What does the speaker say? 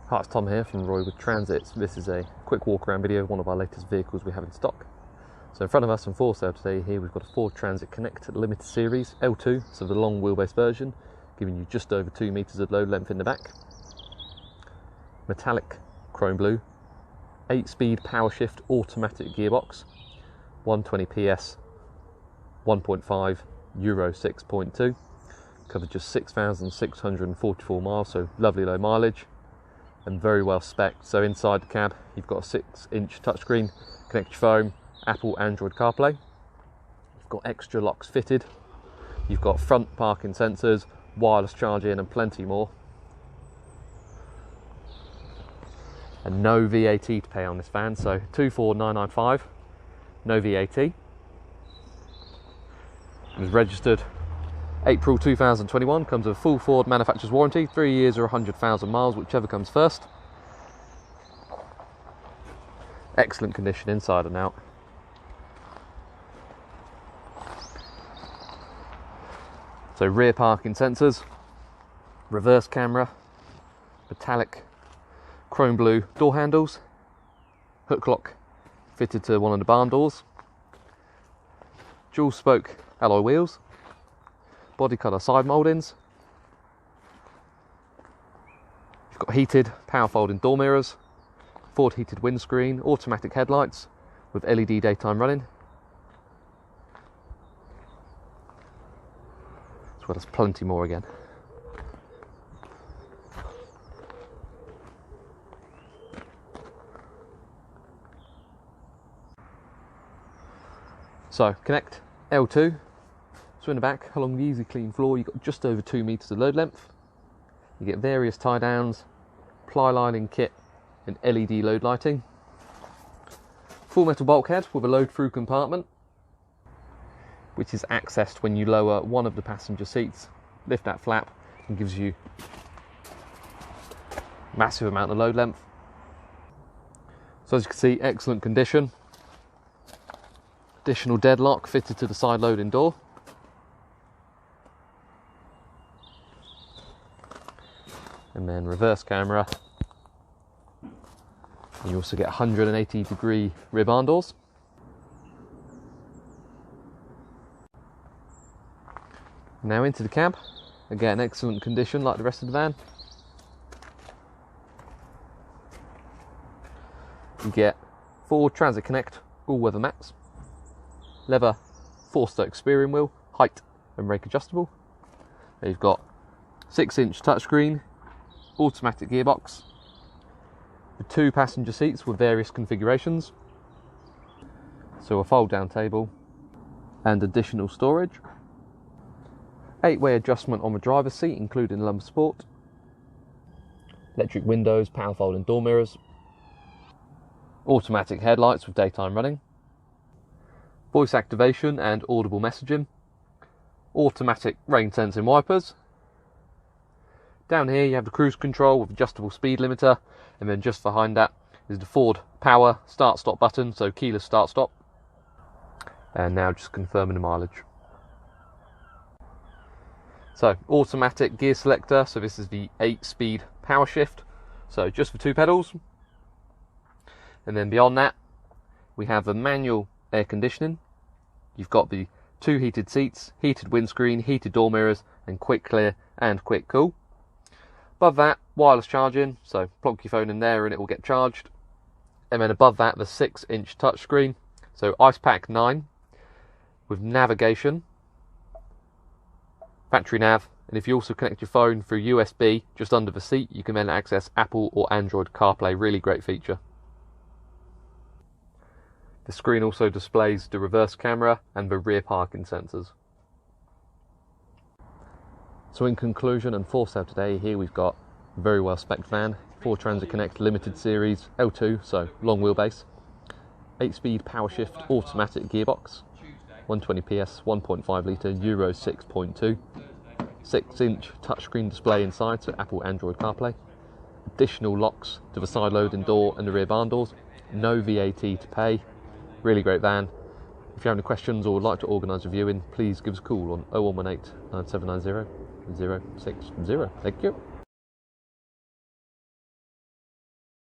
Hi, it's Tom here from Roy with Transits. This is a quick walk around video of one of our latest vehicles we have in stock. So in front of us and for sale today here we've got a Ford Transit Connect Limited Series L2, so the long wheelbase version, giving you just over 2 meters of load length in the back. Metallic chrome blue, 8-speed POWERSHIFT automatic gearbox, 120 PS, 1.5, Euro 6.2, covered just 6,644 miles, so lovely low mileage. And very well spec'd. So inside the cab you've got a 6-inch touchscreen, connect your phone, Apple, Android CarPlay. You've got extra locks fitted. You've got front parking sensors, wireless charging and plenty more. And no VAT to pay on this van, so 24,995, no VAT. It was registered April 2021, comes with a full Ford manufacturer's warranty, 3 years or 100,000 miles, whichever comes first. Excellent condition inside and out. So rear parking sensors, reverse camera, metallic chrome blue door handles, hook lock fitted to one of the barn doors, dual spoke alloy wheels, body colour side mouldings. You've got heated power folding door mirrors, Ford heated windscreen, automatic headlights with LED daytime running, as well as plenty more again. So Connect L2. So in the back, along the easy clean floor, you've got just over 2 meters of load length. You get various tie downs, ply lining kit and LED load lighting. Full metal bulkhead with a load through compartment, which is accessed when you lower one of the passenger seats, lift that flap and gives you massive amount of load length. So as you can see, excellent condition. Additional deadlock fitted to the side loading door. And then reverse camera, and you also get 180-degree rear barn doors. Now into the cab, again excellent condition like the rest of the van. You get Ford Transit Connect all-weather mats, leather 4-spoke steering wheel, height and rake adjustable. You've got 6-inch touchscreen, automatic gearbox, with 2 passenger seats with various configurations, so a fold down table and additional storage, 8-way adjustment on the driver's seat including lumbar support, electric windows, power folding door mirrors, automatic headlights with daytime running, voice activation and audible messaging, automatic rain sensing wipers. Down here you have the cruise control with adjustable speed limiter, and then just behind that is the Ford Power start stop button, so keyless start stop. And now just confirming the mileage. So automatic gear selector, so this is the 8-speed POWERSHIFT, so just for 2 pedals. And then beyond that we have a manual air conditioning. You've got the 2 heated seats, heated windscreen, heated door mirrors and quick clear and quick cool. Above that, wireless charging, so plug your phone in there and it will get charged. And then above that, the 6-inch touchscreen, so Ice Pack 9 with navigation, battery nav, and if you also connect your phone through USB just under the seat, you can then access Apple or Android CarPlay. Really great feature. The screen also displays the reverse camera and the rear parking sensors. So in conclusion and for sale today, here we've got a very well spec'd van, Ford Transit Connect Limited Series L2, so long wheelbase, 8-speed POWERSHIFT automatic gearbox, 120 PS, 1.5 litre Euro 6.2, 6-inch touchscreen display inside, so Apple Android CarPlay, additional locks to the side loading door and the rear barn doors, no VAT to pay. Really great van. If you have any questions or would like to organise a viewing, please give us a call on 0118 9790 060. Thank you.